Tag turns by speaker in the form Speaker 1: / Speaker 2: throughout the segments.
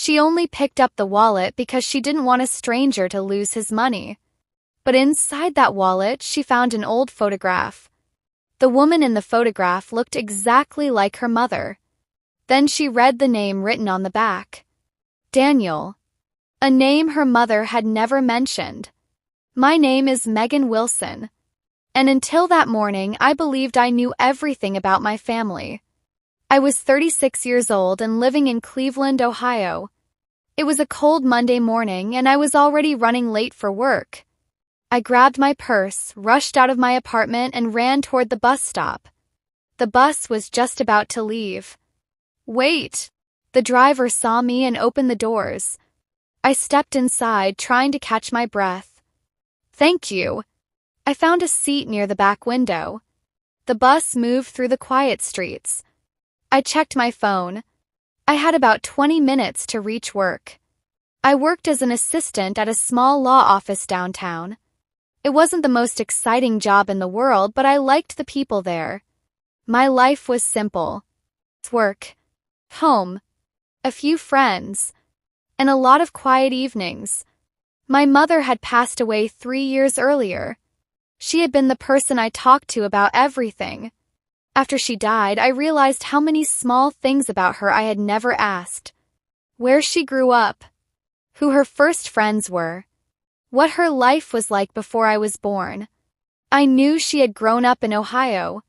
Speaker 1: She only picked up the wallet because she didn't want a stranger to lose his money. But inside that wallet, she found an old photograph. The woman in the photograph looked exactly like her mother. Then she read the name written on the back. Daniel. A name her mother had never mentioned. My name is Megan Wilson. And until that morning, I believed I knew everything about my family. I was 36 years old and living in Cleveland, Ohio. It was a cold Monday morning and I was already running late for work. I grabbed my purse, rushed out of my apartment, and ran toward the bus stop. The bus was just about to leave. Wait! The driver saw me and opened the doors. I stepped inside, trying to catch my breath. Thank you. I found a seat near the back window. The bus moved through the quiet streets. I checked my phone. I had about 20 minutes to reach work. I worked as an assistant at a small law office downtown. It wasn't the most exciting job in the world, but I liked the people there. My life was simple. Work, home, a few friends, and a lot of quiet evenings. My mother had passed away 3 years earlier. She had been the person I talked to about everything. After she died, I realized how many small things about her I had never asked. Where she grew up, who her first friends were, what her life was like before I was born. I knew she had grown up in Ohio.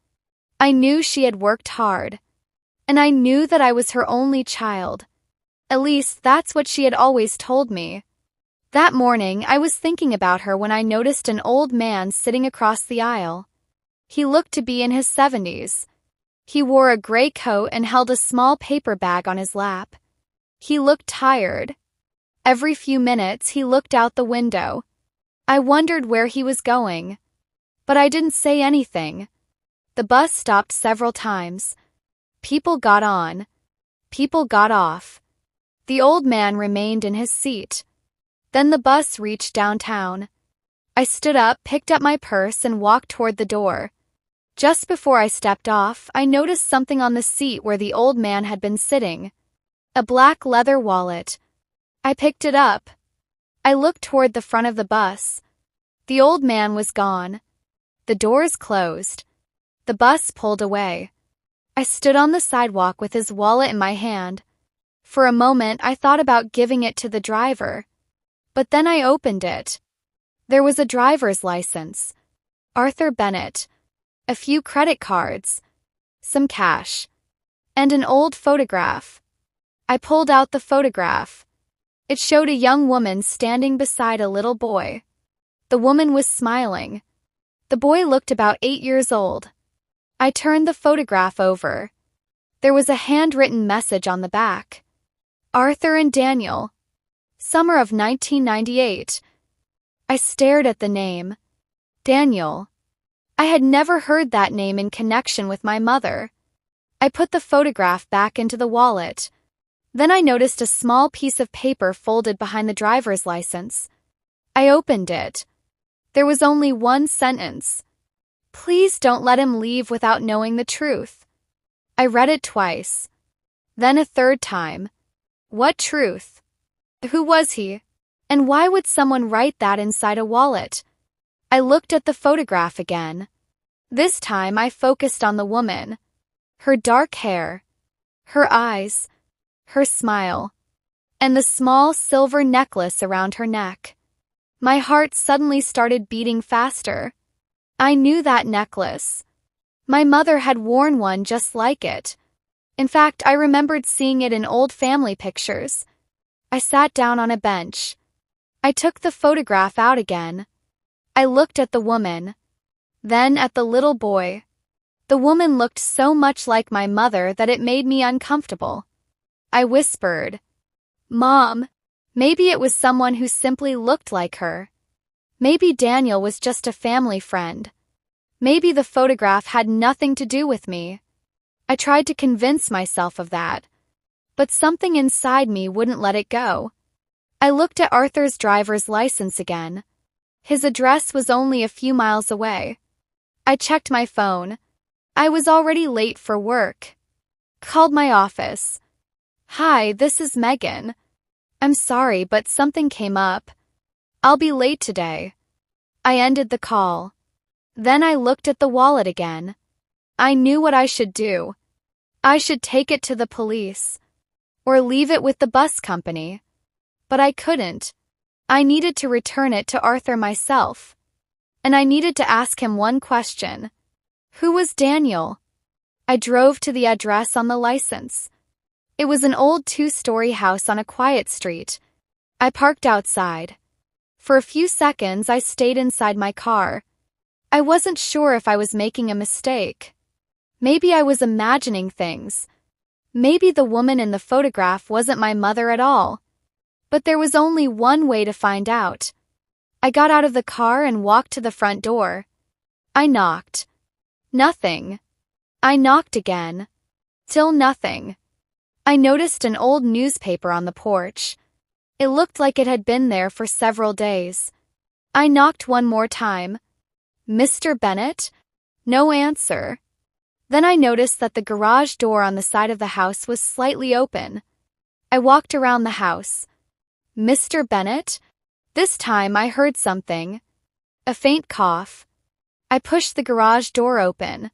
Speaker 1: I knew she had worked hard. And I knew that I was her only child. At least that's what she had always told me. That morning, I was thinking about her when I noticed an old man sitting across the aisle. He looked to be in his 70s. He wore a gray coat and held a small paper bag on his lap. He looked tired. Every few minutes, he looked out the window. I wondered where he was going. But I didn't say anything. The bus stopped several times. People got on. People got off. The old man remained in his seat. Then the bus reached downtown. I stood up, picked up my purse, and walked toward the door. Just before I stepped off, I noticed something on the seat where the old man had been sitting. A black leather wallet. I picked it up. I looked toward the front of the bus. The old man was gone. The doors closed. The bus pulled away. I stood on the sidewalk with his wallet in my hand. For a moment, I thought about giving it to the driver. But then I opened it. There was a driver's license. Arthur Bennett. A few credit cards. Some cash. And an old photograph. I pulled out the photograph. It showed a young woman standing beside a little boy. The woman was smiling. The boy looked about 8 years old. I turned the photograph over. There was a handwritten message on the back. Arthur and Daniel. Summer of 1998. I stared at the name. Daniel. I had never heard that name in connection with my mother. I put the photograph back into the wallet. Then I noticed a small piece of paper folded behind the driver's license. I opened it. There was only one sentence. Please don't let him leave without knowing the truth. I read it twice. Then a third time. What truth? Who was he? And why would someone write that inside a wallet? I looked at the photograph again. This time I focused on the woman. Her dark hair. Her eyes. Her smile. And the small silver necklace around her neck. My heart suddenly started beating faster. I knew that necklace. My mother had worn one just like it. In fact, I remembered seeing it in old family pictures. I sat down on a bench. I took the photograph out again. I looked at the woman. Then at the little boy. The woman looked so much like my mother that it made me uncomfortable. I whispered, Mom. Maybe it was someone who simply looked like her. Maybe Daniel was just a family friend. Maybe the photograph had nothing to do with me. I tried to convince myself of that. But something inside me wouldn't let it go. I looked at Arthur's driver's license again. His address was only a few miles away. I checked my phone. I was already late for work. Called my office. Hi, this is Megan. I'm sorry, but something came up. I'll be late today. I ended the call. Then I looked at the wallet again. I knew what I should do. I should take it to the police. Or leave it with the bus company. But I couldn't. I needed to return it to Arthur myself. And I needed to ask him one question. Who was Daniel? I drove to the address on the license. It was an old 2-story house on a quiet street. I parked outside. For a few seconds, I stayed inside my car. I wasn't sure if I was making a mistake. Maybe I was imagining things. Maybe the woman in the photograph wasn't my mother at all. But there was only one way to find out. I got out of the car and walked to the front door. I knocked. Nothing. I knocked again. Still nothing. I noticed an old newspaper on the porch. It looked like it had been there for several days. I knocked one more time. Mr. Bennett? No answer. Then I noticed that the garage door on the side of the house was slightly open. I walked around the house. Mr. Bennett? This time I heard something. A faint cough. I pushed the garage door open.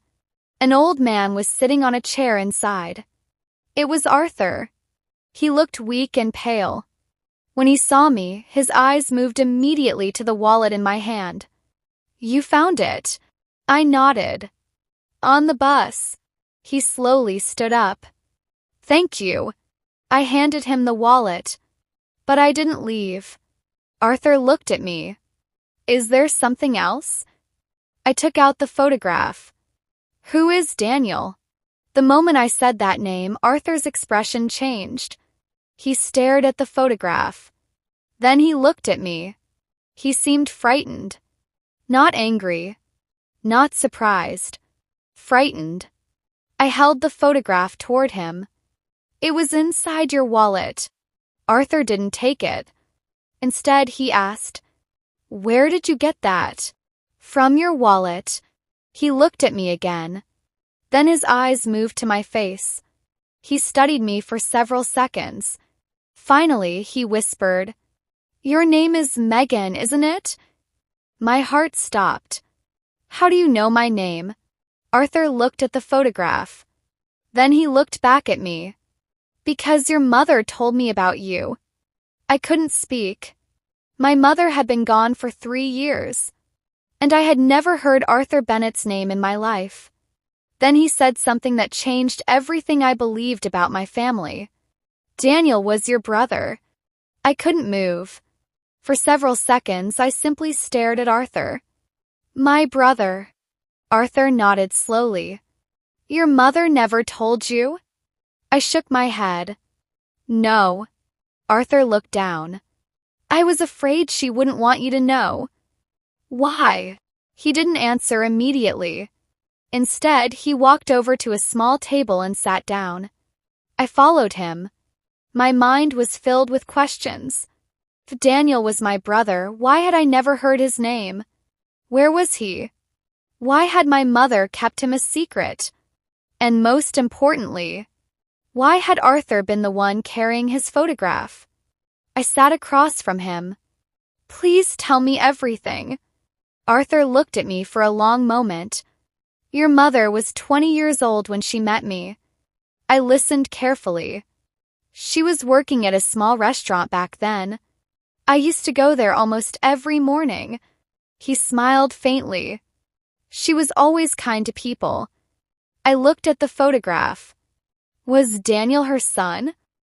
Speaker 1: An old man was sitting on a chair inside. It was Arthur. He looked weak and pale. When he saw me, his eyes moved immediately to the wallet in my hand. You found it. I nodded. On the bus. He slowly stood up. Thank you. I handed him the wallet. But I didn't leave. Arthur looked at me. Is there something else? I took out the photograph. Who is Daniel? The moment I said that name, Arthur's expression changed. He stared at the photograph. Then he looked at me. He seemed frightened. Not angry. Not surprised. Frightened. I held the photograph toward him. It was inside your wallet. Arthur didn't take it. Instead, he asked, Where did you get that? From your wallet. He looked at me again. Then his eyes moved to my face. He studied me for several seconds. Finally, he whispered, Your name is Megan, isn't it? My heart stopped. How do you know my name? Arthur looked at the photograph. Then he looked back at me. Because your mother told me about you. I couldn't speak. My mother had been gone for 3 years. And I had never heard Arthur Bennett's name in my life. Then he said something that changed everything I believed about my family. Daniel was your brother. I couldn't move. For several seconds, I simply stared at Arthur. My brother. Arthur nodded slowly. Your mother never told you? I shook my head. No. Arthur looked down. I was afraid she wouldn't want you to know. Why? He didn't answer immediately. Instead, he walked over to a small table and sat down. I followed him. My mind was filled with questions. If Daniel was my brother, why had I never heard his name? Where was he? Why had my mother kept him a secret? And most importantly, why had Arthur been the one carrying his photograph? I sat across from him. Please tell me everything. Arthur looked at me for a long moment. Your mother was 20 years old when she met me. I listened carefully. She was working at a small restaurant back then. I used to go there almost every morning. He smiled faintly. She was always kind to people. I looked at the photograph. Was Daniel her son?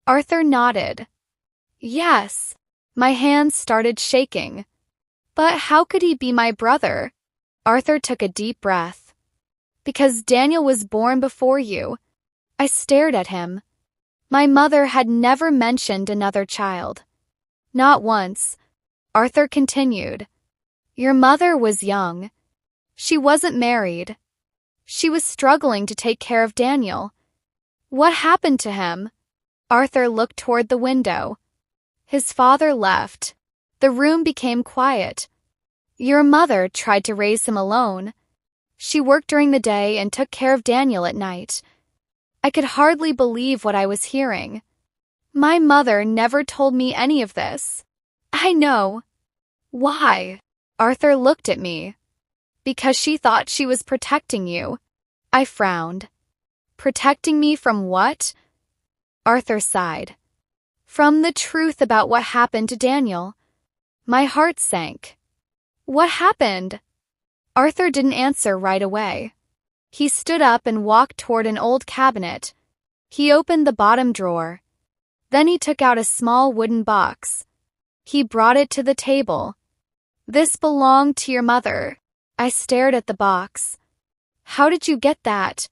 Speaker 1: Arthur nodded. Yes. My hands started shaking. But how could he be my brother? Arthur took a deep breath. Because Daniel was born before you. I stared at him. My mother had never mentioned another child. Not once. Arthur continued. Your mother was young. She wasn't married. She was struggling to take care of Daniel. What happened to him? Arthur looked toward the window. His father left. The room became quiet. Your mother tried to raise him alone. She worked during the day and took care of Daniel at night. I could hardly believe what I was hearing. My mother never told me any of this. I know. Why? Arthur looked at me. Because she thought she was protecting you. I frowned. Protecting me from what? Arthur sighed. From the truth about what happened to Daniel. My heart sank. What happened? Arthur didn't answer right away. He stood up and walked toward an old cabinet. He opened the bottom drawer. Then he took out a small wooden box. He brought it to the table. This belonged to your mother. I stared at the box. How did you get that?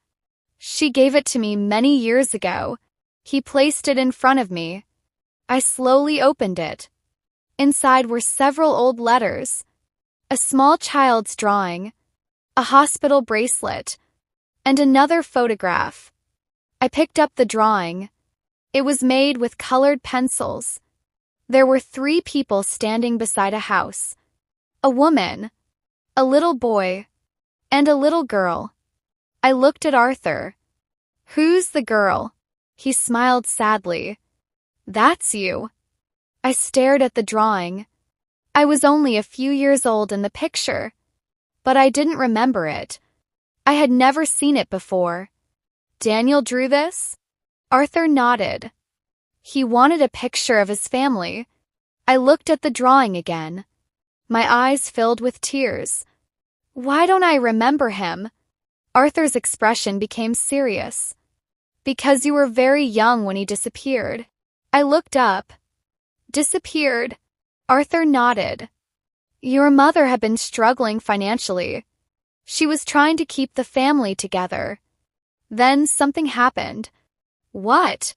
Speaker 1: She gave it to me many years ago. He placed it in front of me. I slowly opened it. Inside were several old letters. A small child's drawing. A hospital bracelet. And another photograph. I picked up the drawing. It was made with colored pencils. There were 3 people standing beside a house. A woman, a little boy, and a little girl. I looked at Arthur. Who's the girl? He smiled sadly. That's you. I stared at the drawing. I was only a few years old in the picture, but I didn't remember it. I had never seen it before. Daniel drew this? Arthur nodded. He wanted a picture of his family. I looked at the drawing again. My eyes filled with tears. Why don't I remember him? Arthur's expression became serious. Because you were very young when he disappeared. I looked up. Disappeared? Arthur nodded. Your mother had been struggling financially. She was trying to keep the family together. Then something happened. What?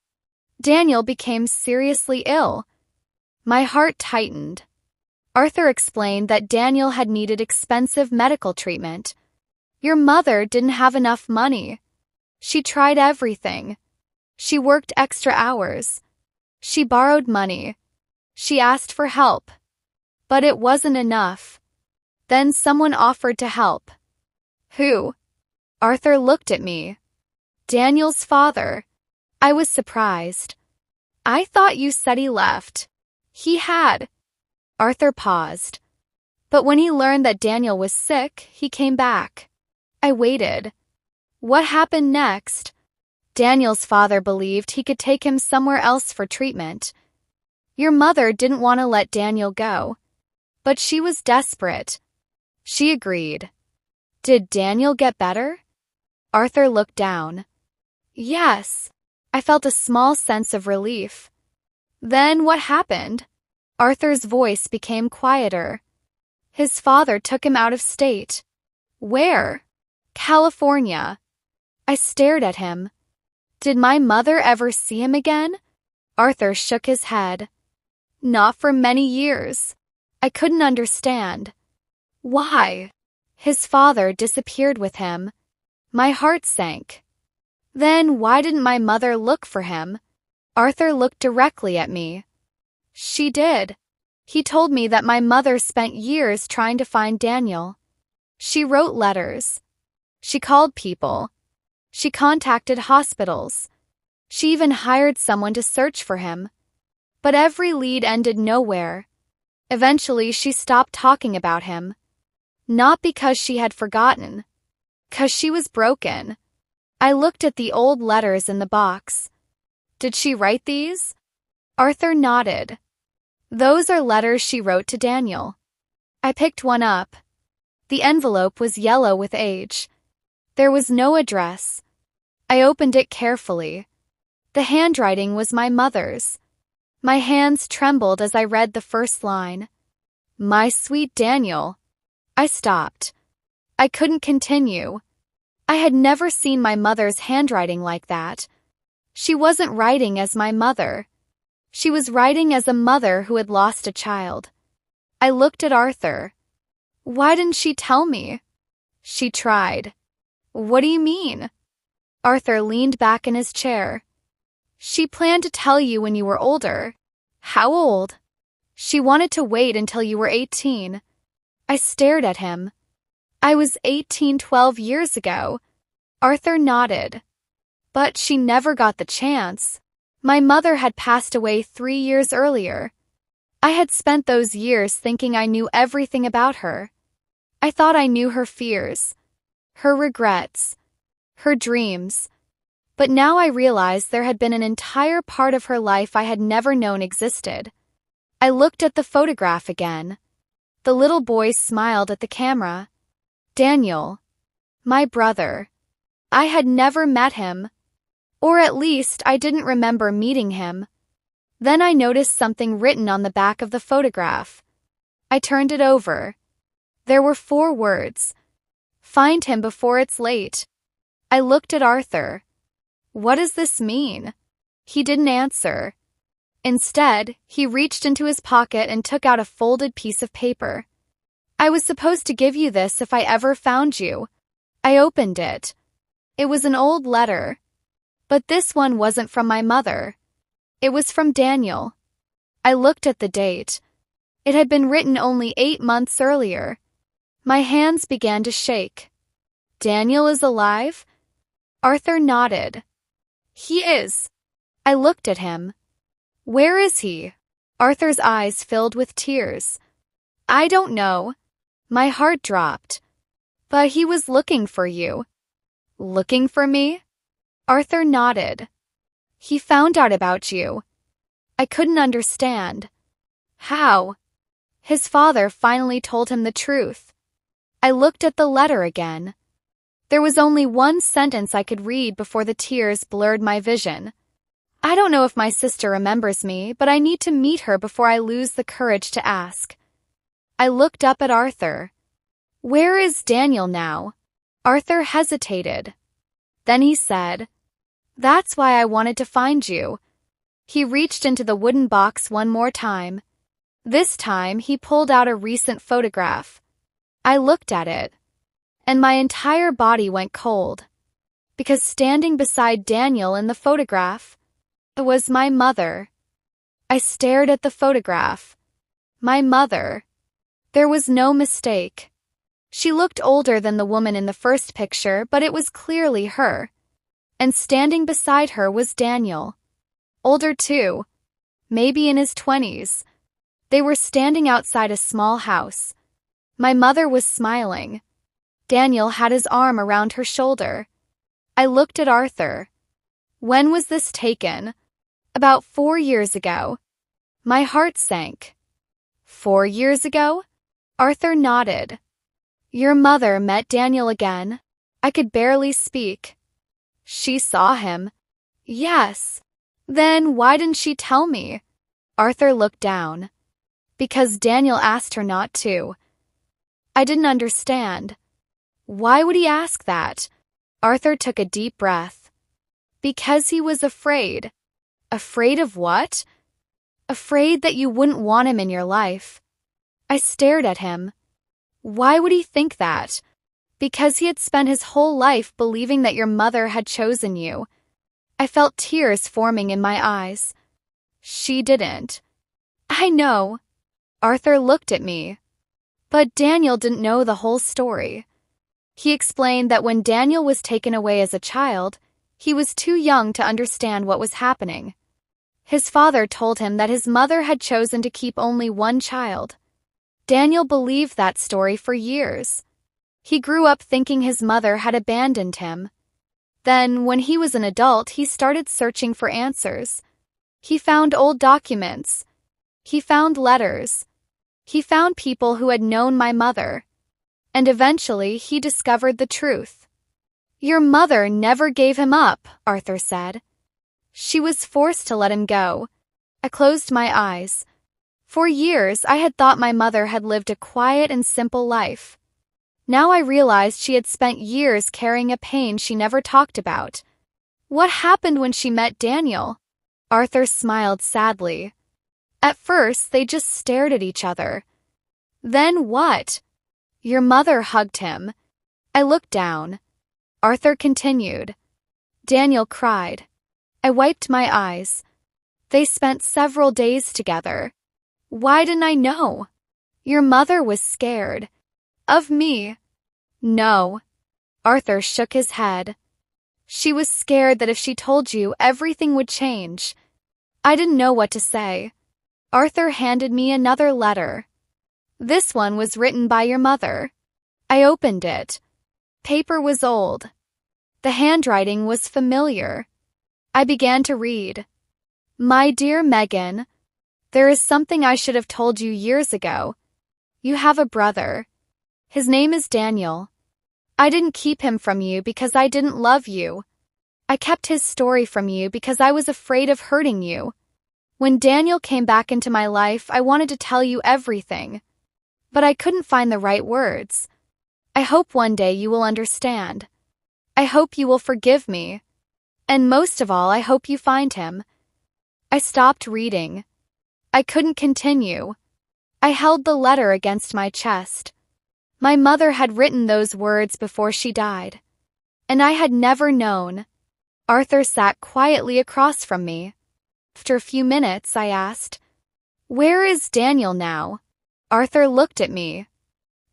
Speaker 1: Daniel became seriously ill. My heart tightened. Arthur explained that Daniel had needed expensive medical treatment. Your mother didn't have enough money. She tried everything. She worked extra hours. She borrowed money. She asked for help. But it wasn't enough. Then someone offered to help. Who? Arthur looked at me. Daniel's father. I was surprised. I thought you said he left. He had. Arthur paused. But when he learned that Daniel was sick, he came back. I waited. What happened next? Daniel's father believed he could take him somewhere else for treatment. Your mother didn't want to let Daniel go. But she was desperate. She agreed. Did Daniel get better? Arthur looked down. Yes. I felt a small sense of relief. Then what happened? Arthur's voice became quieter. His father took him out of state. Where? California. I stared at him. Did my mother ever see him again? Arthur shook his head. Not for many years. I couldn't understand. Why? His father disappeared with him. My heart sank. Then why didn't my mother look for him? Arthur looked directly at me. She did. He told me that my mother spent years trying to find Daniel. She wrote letters. She called people. She contacted hospitals. She even hired someone to search for him. But every lead ended nowhere. Eventually, she stopped talking about him. Not because she had forgotten. 'Cause she was broken. I looked at the old letters in the box. Did she write these? Arthur nodded. Those are letters she wrote to Daniel. I picked one up. The envelope was yellow with age. There was no address. I opened it carefully. The handwriting was my mother's. My hands trembled as I read the first line. My sweet Daniel. I stopped. I couldn't continue. I had never seen my mother's handwriting like that. She wasn't writing as my mother. She was writing as a mother who had lost a child. I looked at Arthur. Why didn't she tell me? She tried. What do you mean? Arthur leaned back in his chair. She planned to tell you when you were older. How old? She wanted to wait until you were 18. I stared at him. I was 18 12 years ago. Arthur nodded. But she never got the chance. My mother had passed away 3 years earlier. I had spent those years thinking I knew everything about her. I thought I knew her fears, her regrets, her dreams. But now I realized there had been an entire part of her life I had never known existed. I looked at the photograph again. The little boy smiled at the camera. Daniel. My brother. I had never met him. Or at least I didn't remember meeting him. Then I noticed something written on the back of the photograph. I turned it over. There were 4 words. Find him before it's late. I looked at Arthur. What does this mean? He didn't answer. Instead, he reached into his pocket and took out a folded piece of paper. I was supposed to give you this if I ever found you. I opened it. It was an old letter. But this one wasn't from my mother. It was from Daniel. I looked at the date. It had been written only 8 months earlier. My hands began to shake. Daniel is alive? Arthur nodded. He is. I looked at him. Where is he? Arthur's eyes filled with tears. I don't know. My heart dropped. But he was looking for you. Looking for me? Arthur nodded. He found out about you. I couldn't understand. How? His father finally told him the truth. I looked at the letter again. There was only one sentence I could read before the tears blurred my vision. I don't know if my sister remembers me, but I need to meet her before I lose the courage to ask. I looked up at Arthur. Where is Daniel now? Arthur hesitated. Then he said, That's why I wanted to find you. He reached into the wooden box one more time. This time he pulled out a recent photograph. I looked at it, and my entire body went cold. Because standing beside Daniel in the photograph was my mother. I stared at the photograph. My mother. There was no mistake. She looked older than the woman in the first picture, but it was clearly her. And standing beside her was Daniel. Older too. Maybe in his 20s. They were standing outside a small house. My mother was smiling. Daniel had his arm around her shoulder. I looked at Arthur. When was this taken? About 4 years ago. My heart sank. 4 years ago? Arthur nodded. Your mother met Daniel again? I could barely speak. She saw him. Yes. Then why didn't she tell me? Arthur looked down. Because Daniel asked her not to. I didn't understand. Why would he ask that? Arthur took a deep breath. Because he was afraid. Afraid of what? Afraid that you wouldn't want him in your life. I stared at him. Why would he think that? Because he had spent his whole life believing that your mother had chosen you. I felt tears forming in my eyes. She didn't. I know. Arthur looked at me. But Daniel didn't know the whole story. He explained that when Daniel was taken away as a child, he was too young to understand what was happening. His father told him that his mother had chosen to keep only one child. Daniel believed that story for years. He grew up thinking his mother had abandoned him. Then, when he was an adult, he started searching for answers. He found old documents. He found letters. He found people who had known my mother. And eventually, he discovered the truth. Your mother never gave him up, Arthur said. She was forced to let him go. I closed my eyes. For years, I had thought my mother had lived a quiet and simple life. Now I realized she had spent years carrying a pain she never talked about. What happened when she met Daniel? Arthur smiled sadly. At first, they just stared at each other. Then what? Your mother hugged him. I looked down. Arthur continued. Daniel cried. I wiped my eyes. They spent several days together. Why didn't I know? Your mother was scared. Of me? No. Arthur shook his head. She was scared that if she told you, everything would change. I didn't know what to say. Arthur handed me another letter. This one was written by your mother. I opened it. Paper was old. The handwriting was familiar. I began to read. My dear Megan, there is something I should have told you years ago. You have a brother. His name is Daniel. I didn't keep him from you because I didn't love you. I kept his story from you because I was afraid of hurting you. When Daniel came back into my life, I wanted to tell you everything. But I couldn't find the right words. I hope one day you will understand. I hope you will forgive me. And most of all, I hope you find him. I stopped reading. I couldn't continue. I held the letter against my chest. My mother had written those words before she died. And I had never known. Arthur sat quietly across from me. After a few minutes, I asked, "Where is Daniel now?" Arthur looked at me.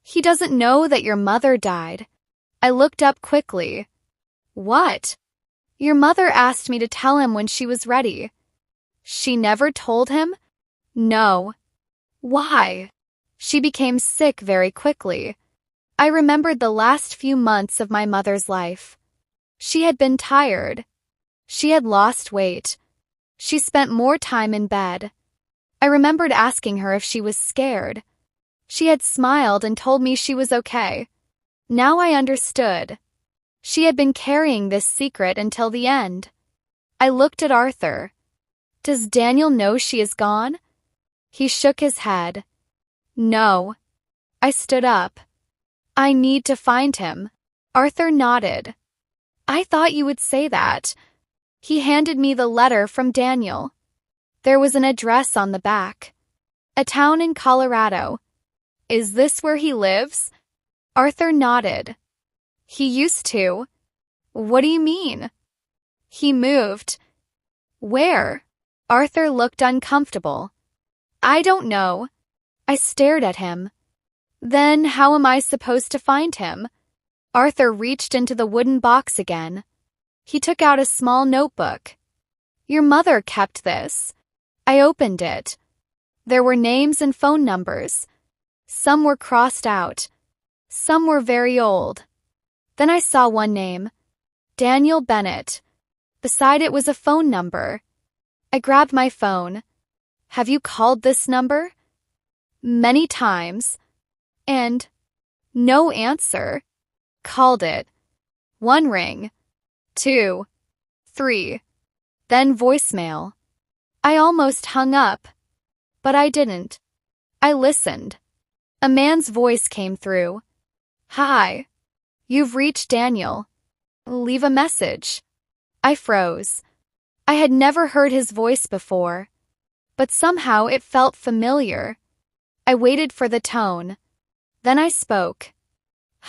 Speaker 1: "He doesn't know that your mother died." I looked up quickly. "What?" "Your mother asked me to tell him when she was ready." "She never told him?" "No." "Why?" "She became sick very quickly." I remembered the last few months of my mother's life. She had been tired. She had lost weight. She spent more time in bed. I remembered asking her if she was scared. She had smiled and told me she was okay. Now I understood. She had been carrying this secret until the end. I looked at Arthur. "Does Daniel know she is gone?" He shook his head. "No." I stood up. "I need to find him." Arthur nodded. "I thought you would say that." He handed me the letter from Daniel. There was an address on the back. A town in Colorado. "Is this where he lives?" Arthur nodded. "He used to." "What do you mean?" "He moved." "Where?" Arthur looked uncomfortable. "I don't know." I stared at him. "Then how am I supposed to find him?" Arthur reached into the wooden box again. He took out a small notebook. "Your mother kept this." I opened it. There were names and phone numbers. Some were crossed out. Some were very old. Then I saw one name, Daniel Bennett. Beside it was a phone number. I grabbed my phone. "Have you called this number?" "Many times." And no answer. Called it. 1 ring. 2. 3. Then voicemail. I almost hung up. But I didn't. I listened. A man's voice came through. "Hi. You've reached Daniel. Leave a message." I froze. I had never heard his voice before, but somehow it felt familiar. I waited for the tone. Then I spoke.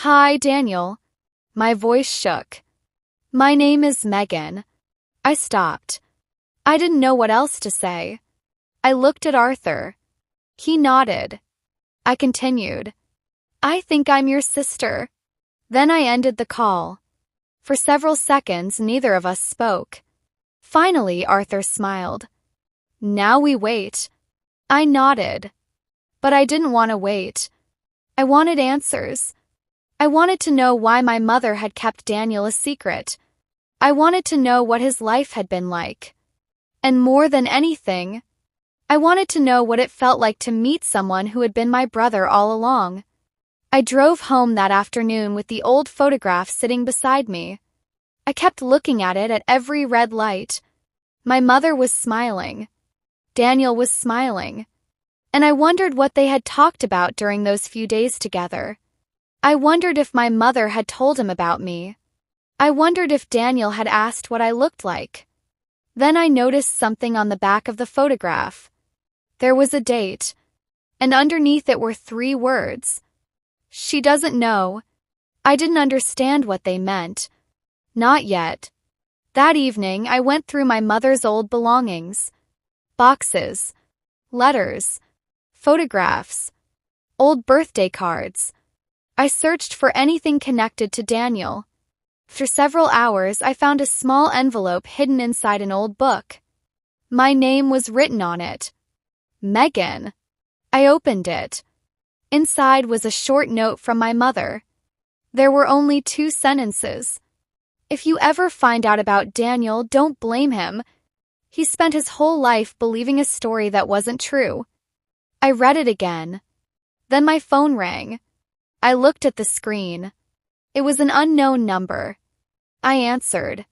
Speaker 1: "Hi, Daniel." My voice shook. "My name is Megan." I stopped. I didn't know what else to say. I looked at Arthur. He nodded. I continued. "I think I'm your sister." Then I ended the call. For several seconds, neither of us spoke. Finally, Arthur smiled. "Now we wait." I nodded. But I didn't want to wait. I wanted answers. I wanted to know why my mother had kept Daniel a secret. I wanted to know what his life had been like. And more than anything, I wanted to know what it felt like to meet someone who had been my brother all along. I drove home that afternoon with the old photograph sitting beside me. I kept looking at it at every red light. My mother was smiling. Daniel was smiling. And I wondered what they had talked about during those few days together. I wondered if my mother had told him about me. I wondered if Daniel had asked what I looked like. Then I noticed something on the back of the photograph. There was a date, and underneath it were 3 words. She doesn't know. I didn't understand what they meant. Not yet. That evening, I went through my mother's old belongings. Boxes, letters, photographs, old birthday cards. I searched for anything connected to Daniel. After several hours, I found a small envelope hidden inside an old book. My name was written on it. Megan. I opened it. Inside was a short note from my mother. There were only 2 sentences. If you ever find out about Daniel, don't blame him. He spent his whole life believing a story that wasn't true. I read it again. Then my phone rang. I looked at the screen. It was an unknown number. I answered.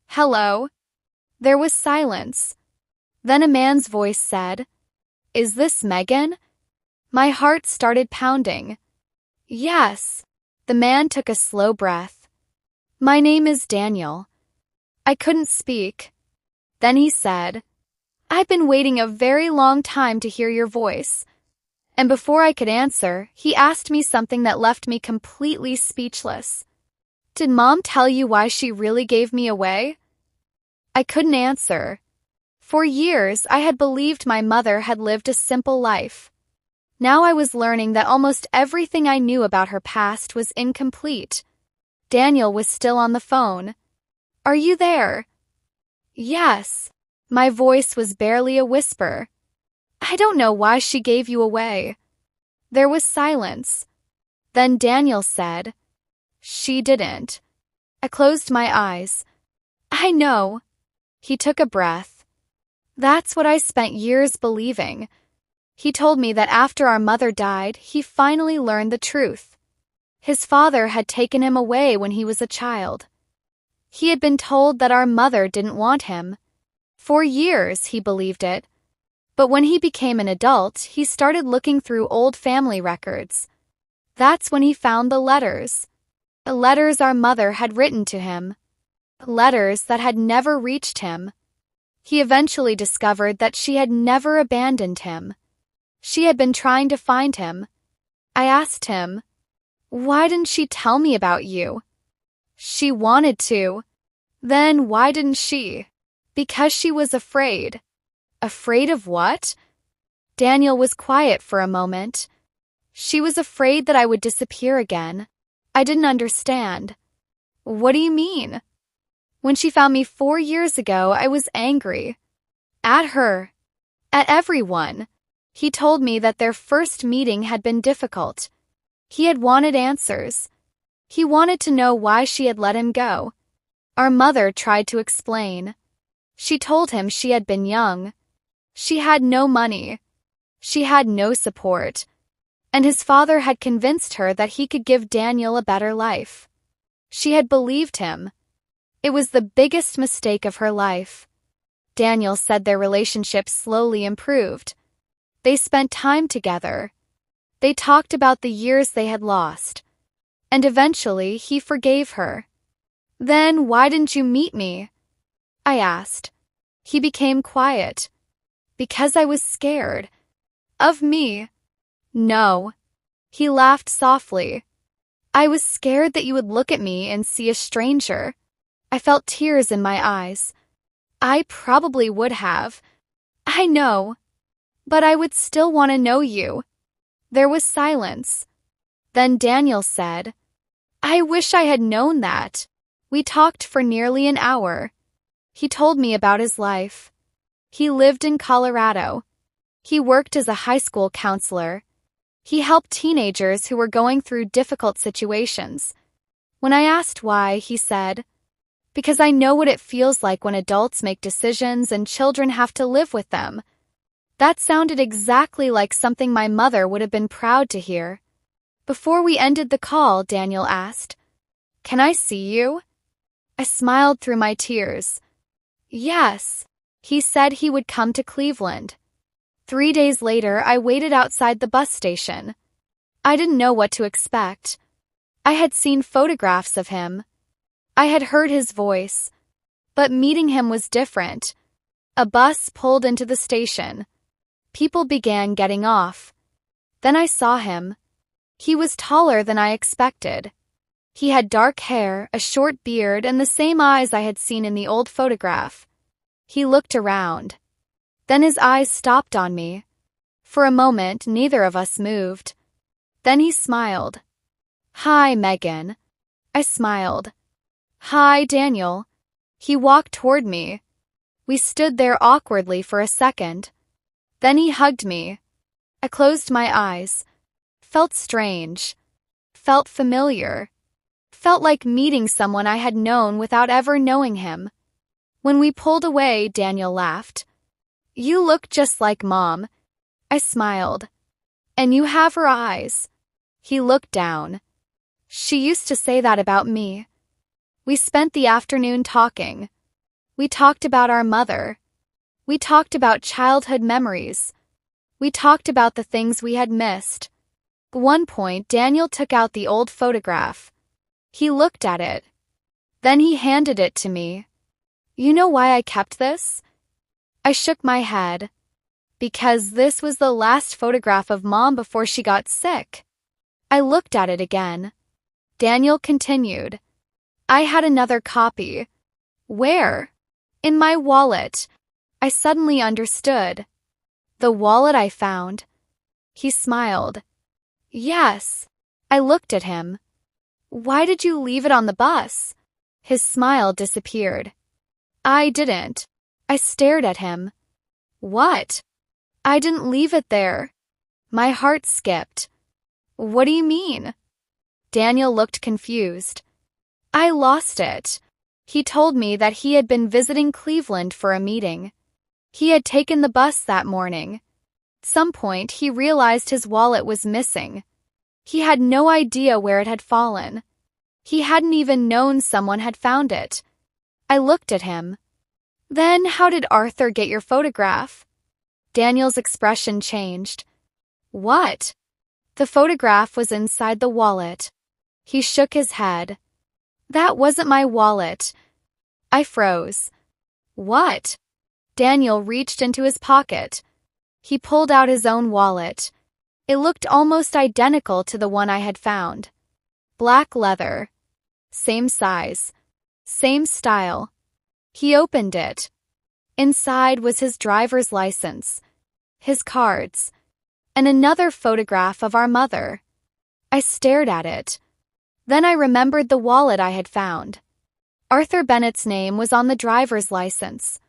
Speaker 1: Hello? There was silence. Then a man's voice said, Is this Megan? My heart started pounding. Yes. The man took a slow breath. My name is Daniel. I couldn't speak. Then he said, I've been waiting a very long time to hear your voice. And before I could answer, he asked me something that left me completely speechless. Did Mom tell you why she really gave me away? I couldn't answer. For years, I had believed my mother had lived a simple life. Now I was learning that almost everything I knew about her past was incomplete. Daniel was still on the phone. Are you there? Yes. My voice was barely a whisper. I don't know why she gave you away. There was silence. Then Daniel said, She didn't. I closed my eyes. I know. He took a breath. That's what I spent years believing. He told me that after our mother died, he finally learned the truth. His father had taken him away when he was a child. He had been told that our mother didn't want him. For years, he believed it. But when he became an adult, he started looking through old family records. That's when he found the letters. The letters our mother had written to him. Letters that had never reached him. He eventually discovered that she had never abandoned him. She had been trying to find him. I asked him, Why didn't she tell me about you? She wanted to. Then why didn't she? Because she was afraid. Afraid of what? Daniel was quiet for a moment. She was afraid that I would disappear again. I didn't understand. What do you mean? When she found me 4 years ago, I was angry. At her. At everyone. He told me that their first meeting had been difficult. He had wanted answers. He wanted to know why she had let him go. Our mother tried to explain. She told him she had been young. She had no money. She had no support. And his father had convinced her that he could give Daniel a better life. She had believed him. It was the biggest mistake of her life. Daniel said their relationship slowly improved. They spent time together. They talked about the years they had lost. And eventually, he forgave her. Then why didn't you meet me? I asked. He became quiet. Because I was scared. Of me. No. He laughed softly. I was scared that you would look at me and see a stranger. I felt tears in my eyes. I probably would have. I know. But I would still want to know you. There was silence. Then Daniel said, I wish I had known that. We talked for nearly an hour. He told me about his life. He lived in Colorado. He worked as a high school counselor. He helped teenagers who were going through difficult situations. When I asked why, he said, Because I know what it feels like when adults make decisions and children have to live with them. That sounded exactly like something my mother would have been proud to hear. Before we ended the call, Daniel asked, Can I see you? I smiled through my tears. Yes. He said he would come to Cleveland. 3 days later, I waited outside the bus station. I didn't know what to expect. I had seen photographs of him. I had heard his voice. But meeting him was different. A bus pulled into the station. People began getting off. Then I saw him. He was taller than I expected. He had dark hair, a short beard, and the same eyes I had seen in the old photograph. He looked around. Then his eyes stopped on me. For a moment, neither of us moved. Then he smiled. Hi, Megan. I smiled. Hi, Daniel. He walked toward me. We stood there awkwardly for a second. Then he hugged me. I closed my eyes. Felt strange. Felt familiar. Felt like meeting someone I had known without ever knowing him. When we pulled away, Daniel laughed. "You look just like Mom." I smiled. "And you have her eyes." He looked down. "She used to say that about me." We spent the afternoon talking. We talked about our mother. We talked about childhood memories. We talked about the things we had missed. At one point, Daniel took out the old photograph. He looked at it. Then he handed it to me. "You know why I kept this?" I shook my head. "Because this was the last photograph of Mom before she got sick." I looked at it again. Daniel continued. "I had another copy." "Where?" "In my wallet." I suddenly understood. "The wallet I found." He smiled. "Yes." I looked at him. "Why did you leave it on the bus?" His smile disappeared. "I didn't." I stared at him. "What?" "I didn't leave it there." My heart skipped. "What do you mean?" Daniel looked confused. "I lost it." He told me that he had been visiting Cleveland for a meeting. He had taken the bus that morning. At some point, he realized his wallet was missing. He had no idea where it had fallen. He hadn't even known someone had found it. I looked at him. "Then how did Arthur get your photograph?" Daniel's expression changed. "What?" "The photograph was inside the wallet." He shook his head. "That wasn't my wallet." I froze. "What?" Daniel reached into his pocket. He pulled out his own wallet. It looked almost identical to the one I had found. Black leather. Same size. Same style. He opened it. Inside was his driver's license, his cards, and another photograph of our mother. I stared at it. Then I remembered the wallet I had found. Arthur Bennett's name was on the driver's license,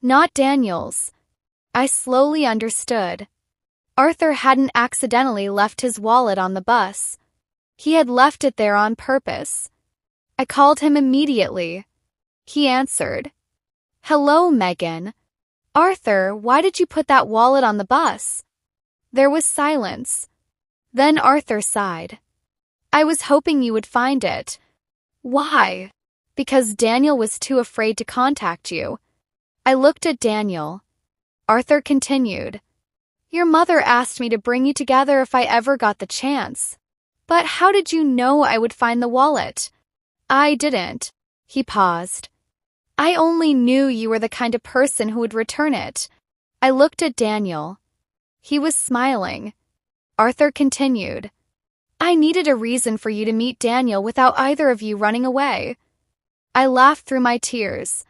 Speaker 1: not Daniel's. I slowly understood. Arthur hadn't accidentally left his wallet on the bus. He had left it there on purpose. I called him immediately. He answered. "Hello, Megan." "Arthur, why did you put that wallet on the bus?" There was silence. Then Arthur sighed. "I was hoping you would find it." "Why?" "Because Daniel was too afraid to contact you." I looked at Daniel. Arthur continued. "Your mother asked me to bring you together if I ever got the chance. But how did you know I would find the wallet?" "I didn't." He paused. "I only knew you were the kind of person who would return it." I looked at Daniel. He was smiling. Arthur continued. "I needed a reason for you to meet Daniel without either of you running away." I laughed through my tears.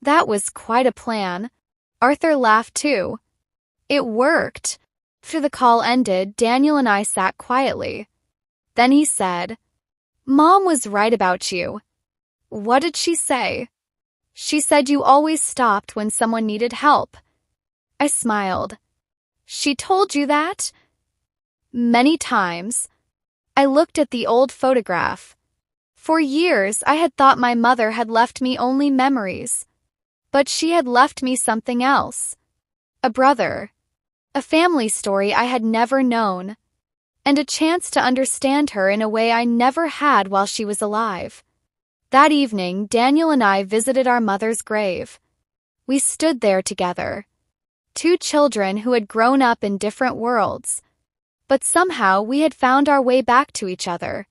Speaker 1: "That was quite a plan." Arthur laughed too. "It worked." After the call ended, Daniel and I sat quietly. Then he said, "Mom was right about you." "What did she say?" "She said you always stopped when someone needed help." I smiled. "She told you that?" "Many times." I looked at the old photograph. For years, I had thought my mother had left me only memories. But she had left me something else. A brother. A family story I had never known. And a chance to understand her in a way I never had while she was alive. That evening, Daniel and I visited our mother's grave. We stood there together. Two children who had grown up in different worlds. But somehow we had found our way back to each other.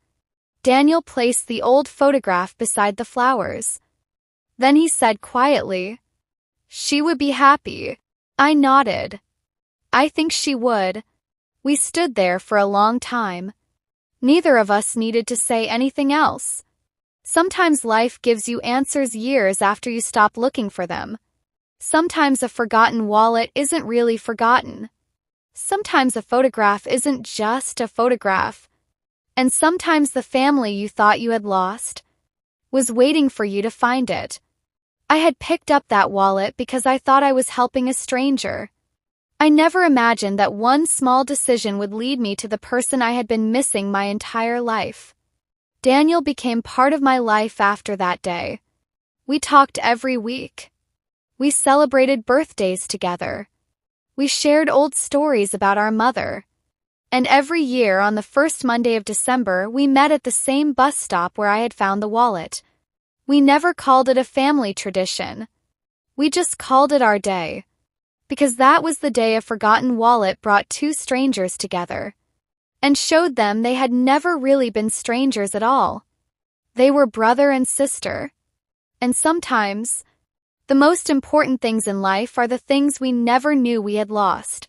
Speaker 1: Daniel placed the old photograph beside the flowers. Then he said quietly, "She would be happy." I nodded. "I think she would." We stood there for a long time. Neither of us needed to say anything else. Sometimes life gives you answers years after you stop looking for them. Sometimes a forgotten wallet isn't really forgotten. Sometimes a photograph isn't just a photograph. And sometimes the family you thought you had lost was waiting for you to find it. I had picked up that wallet because I thought I was helping a stranger. I never imagined that one small decision would lead me to the person I had been missing my entire life. Daniel became part of my life after that day. We talked every week. We celebrated birthdays together. We shared old stories about our mother. And every year on the first Monday of December, we met at the same bus stop where I had found the wallet. We never called it a family tradition. We just called it our day. Because that was the day a forgotten wallet brought two strangers together and showed them they had never really been strangers at all. They were brother and sister. And sometimes, the most important things in life are the things we never knew we had lost.